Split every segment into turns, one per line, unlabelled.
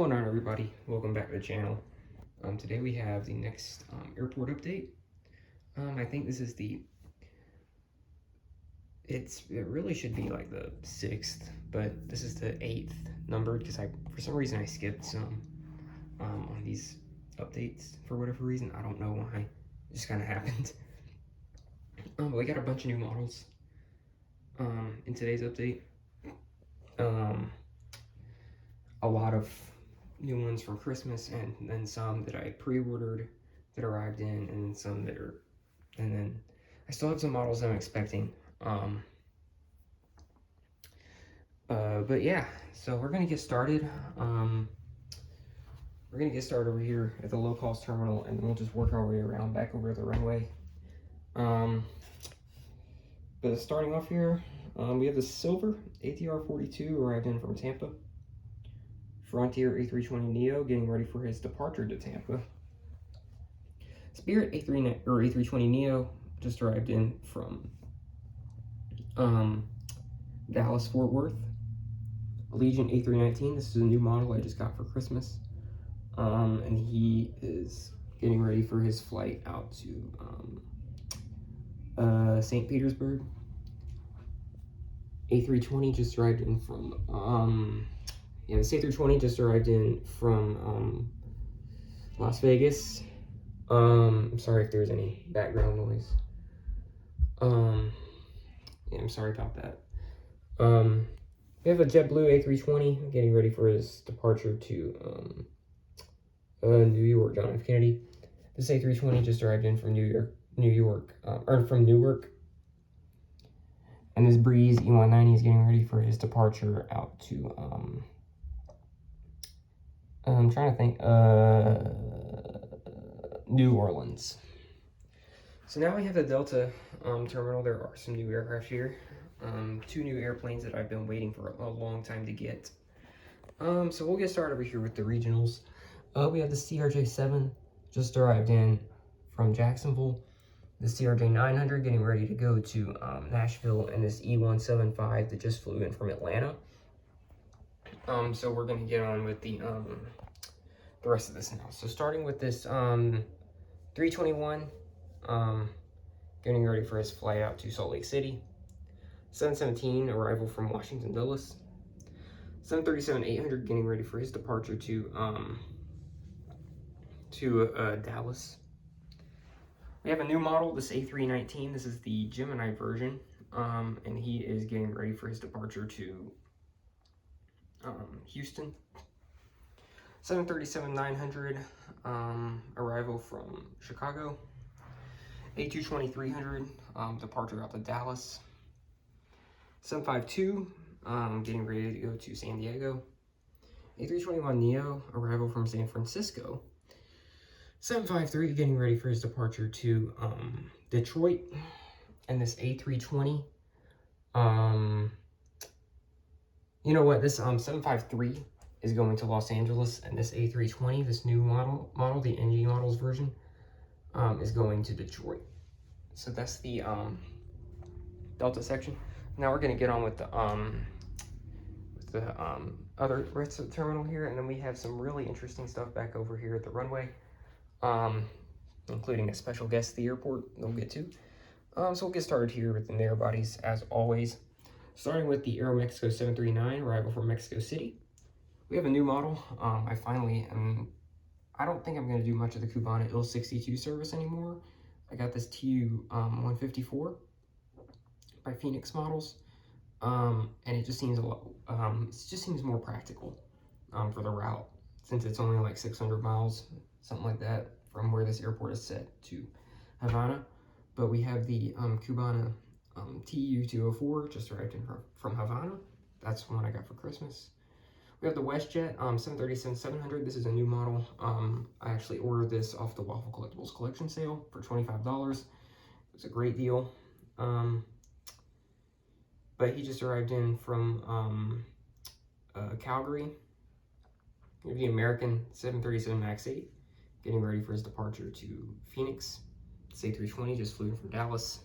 What's going on, everybody? Welcome back to the channel. Today we have the next airport update. I think this is it really should be like the 6th, but this is the 8th numbered because for some reason I skipped some on these updates for whatever reason. I don't know why. It just kind of happened. But we got a bunch of new models in today's update. A lot of new ones for Christmas, and then some that I pre-ordered that arrived in, and some that are, and then I still have some models I'm expecting. But yeah, so we're gonna get started. We're gonna get started over here at the low-cost terminal, and then we'll just work our way around back over the runway. But starting off here, we have the silver ATR 42 arrived in from Tampa. Frontier A320neo getting ready for his departure to Tampa. Spirit A320neo just arrived in from Dallas Fort Worth. Allegiant A319, this is a new model I just got for Christmas. And he is getting ready for his flight out to St. Petersburg. A320 just arrived in from this A320 just arrived in from Las Vegas. I'm sorry if there's any background noise. Yeah, I'm sorry about that. We have a JetBlue A320 getting ready for his departure to New York, John F. Kennedy. This A320 just arrived in from from Newark. And this Breeze E190 is getting ready for his departure out to I'm trying to think. New Orleans. So now we have the Delta terminal. There are some new aircraft here. 2 new airplanes that I've been waiting for a long time to get. So we'll get started over here with the regionals. We have the CRJ-7 just arrived in from Jacksonville. The CRJ-900 getting ready to go to Nashville, and this E175 that just flew in from Atlanta. So we're gonna get on with the rest of this now. So starting with this 321, getting ready for his flight out to Salt Lake City. 717 arrival from Washington Dulles. 737-800 getting ready for his departure to Dallas. We have a new model, this A319. This is the Gemini version, and he is getting ready for his departure to Houston. 737-900 arrival from Chicago. A220-300 departure out to Dallas. 752 getting ready to go to San Diego. A321neo arrival from San Francisco. 753 getting ready for his departure to Detroit. And this A320 you know what, this 753 is going to Los Angeles, and this A320, this new model, the NG models version, is going to Detroit. So that's the Delta section. Now we're gonna get on with the other rest of the terminal here, and then we have some really interesting stuff back over here at the runway, including a special guest at the airport that we'll get to. So we'll get started here with the narrow bodies as always. Starting with the Aeromexico 739, arrival from Mexico City. We have a new model. I don't think I'm going to do much of the Cubana IL-62 service anymore. I got this TU-154 by Phoenix Models, and it just seems more practical for the route, since it's only like 600 miles, something like that, from where this airport is set to Havana. But we have the Cubana TU-204 just arrived in from Havana. That's one I got for Christmas. We have the WestJet 737-700. This is a new model. I actually ordered this off the Waffle Collectibles collection sale for $25. It was a great deal. But he just arrived in from Calgary. We have the American 737 MAX 8 getting ready for his departure to Phoenix. This A320 just flew in from Dallas.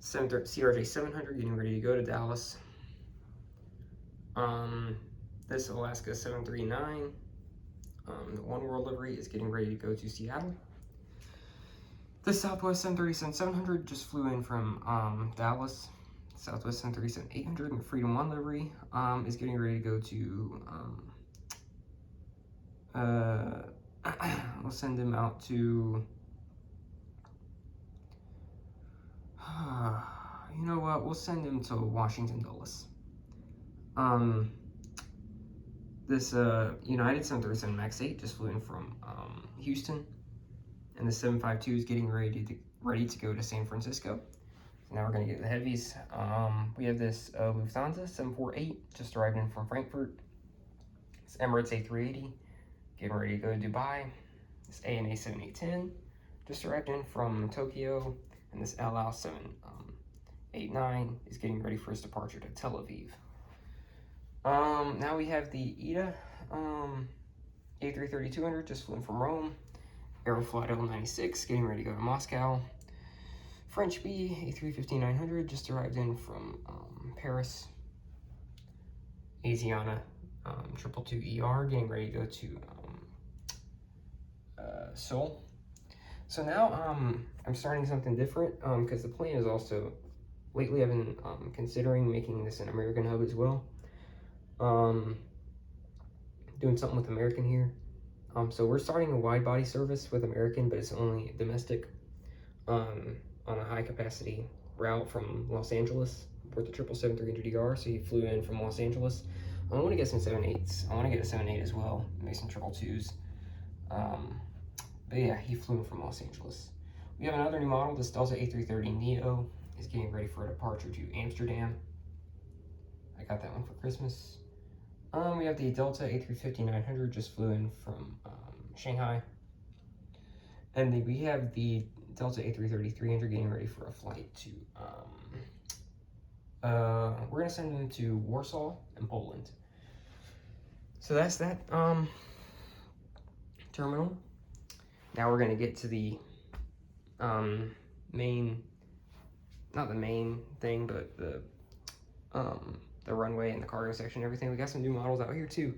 CRJ-700 getting ready to go to Dallas. This Alaska 739 The One World livery is getting ready to go to Seattle. The Southwest 737-700 just flew in from Dallas. Southwest 737-800 and Freedom 1 livery is getting ready to go to, we'll send them out to, you know what, we'll send them to Washington Dulles. This United 737 MAX 8 just flew in from Houston, and the 752 is getting ready to go to San Francisco. So now we're gonna get the heavies. We have this Lufthansa 748 just arrived in from Frankfurt. It's Emirates A380 getting ready to go to Dubai. This ANA 7810 just arrived in from Tokyo, and this El Al 789 is getting ready for its departure to Tel Aviv. Now we have the ETA A330-200 just flew in from Rome. Aeroflot L96 getting ready to go to Moscow. French B A350-900 just arrived in from Paris. Asiana 222ER getting ready to go to Seoul. So now I'm starting something different because the plan is also, lately I've been considering making this an American hub as well. Doing something with American here. So we're starting a wide body service with American, but it's only domestic on a high capacity route from Los Angeles with the 777-300ER. So he flew in from Los Angeles. I want to get some 7.8s. I want to get a 7.8 as well, maybe some 222s. But yeah, he flew in from Los Angeles. We have another new model. This Delta A330neo is getting ready for a departure to Amsterdam. I got that one for Christmas. We have the Delta A350-900 just flew in from Shanghai. And then we have the Delta A330-300 getting ready for a flight to, we're gonna send them to Warsaw in Poland. So that's that terminal. Now we're gonna get to the main, not the main thing, but the runway and the cargo section and everything. We got some new models out here too.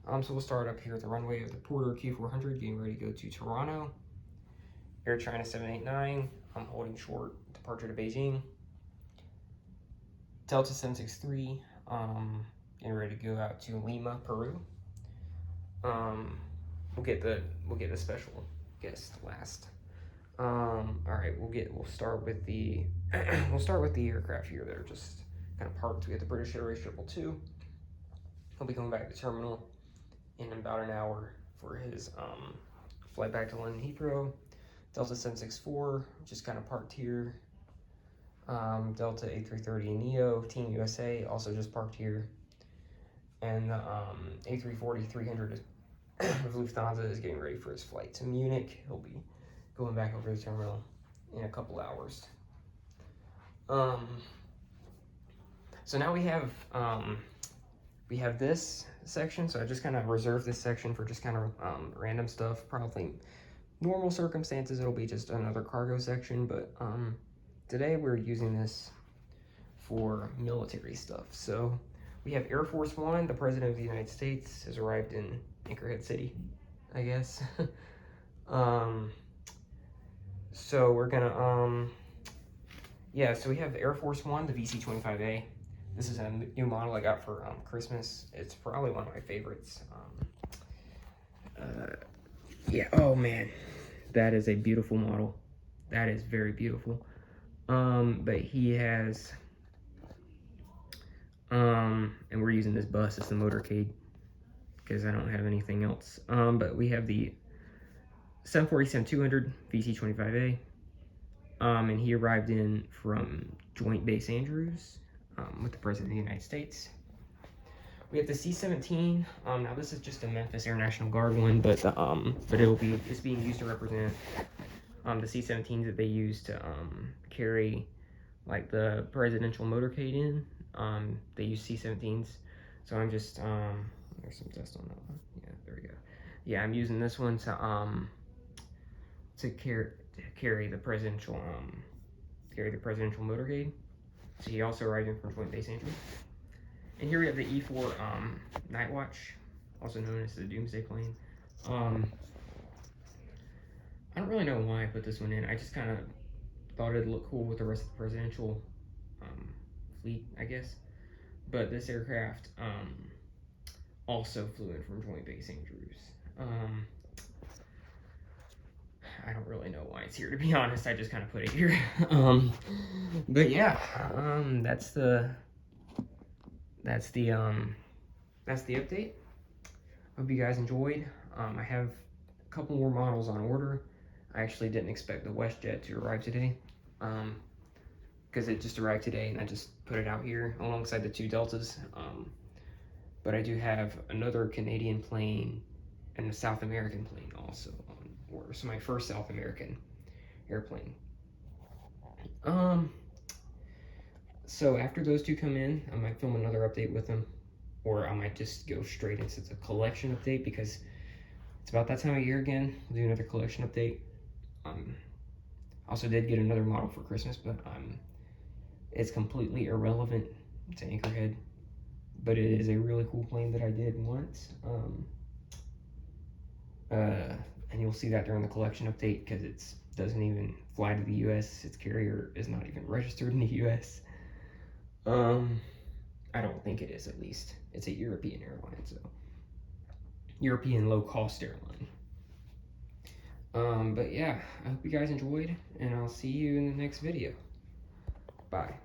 So we'll start up here at the runway of the Porter Q400 getting ready to go to Toronto. Air China 789, I'm holding short, departure to Beijing. Delta 763, getting ready to go out to Lima, Peru. We'll get the special guest last. All right, we'll start with the aircraft here that are just kind of parked. We have the British Airways 222. He'll be coming back to the terminal in about an hour for his flight back to London Heathrow. Delta 764 just kind of parked here. Delta A330neo Team USA also just parked here. And the A340-300 of Lufthansa is getting ready for his flight to Munich. He'll be going back over the terminal in a couple hours. So now we have this section. So I just kind of reserved this section for just kind of random stuff. Probably normal circumstances it'll be just another cargo section, but today we're using this for military stuff. So we have Air Force One. The President of the United States has arrived in Anchorhead City, I guess. So we're gonna yeah, so we have Air Force One, the VC-25A. This is a new model I got for Christmas. It's probably one of my favorites. Yeah, oh man, that is a beautiful model. That is very beautiful. But he has, and we're using this bus as the motorcade because I don't have anything else. But we have the 747-200 VC-25A, and he arrived in from Joint Base Andrews with the President of the United States. We have the C-17. Now this is just a Memphis Air National Guard one, but it's being used to represent the C-17s that they use to carry like the presidential motorcade in. They use C-17s, so I'm just there's some dust on that one. Yeah, there we go. Yeah, I'm using this one to carry the presidential motorcade. So he also arrived in from Joint Base Andrews. And here we have the E-4 Night Watch, also known as the Doomsday Plane. I don't really know why I put this one in. I just kind of thought it'd look cool with the rest of the presidential fleet, I guess. But this aircraft also flew in from Joint Base Andrews. I don't really know why it's here, to be honest. I just kind of put it here. But yeah, that's the update. Hope you guys enjoyed. I have a couple more models on order. I actually didn't expect the WestJet to arrive today, because it just arrived today, and I just put it out here alongside the 2 Deltas. But I do have another Canadian plane and a South American plane also on order. So my first South American airplane. So after those 2 come in, I might film another update with them, or I might just go straight into the collection update, because it's about that time of year again. We'll do another collection update. Also did get another model for Christmas, but it's completely irrelevant to Anchorhead. But it is a really cool plane that I did once. And you'll see that during the collection update, because it doesn't even fly to the US. Its carrier is not even registered in the US. I don't think it is, at least. It's a European airline, so European low-cost airline. But yeah, I hope you guys enjoyed, and I'll see you in the next video. Bye.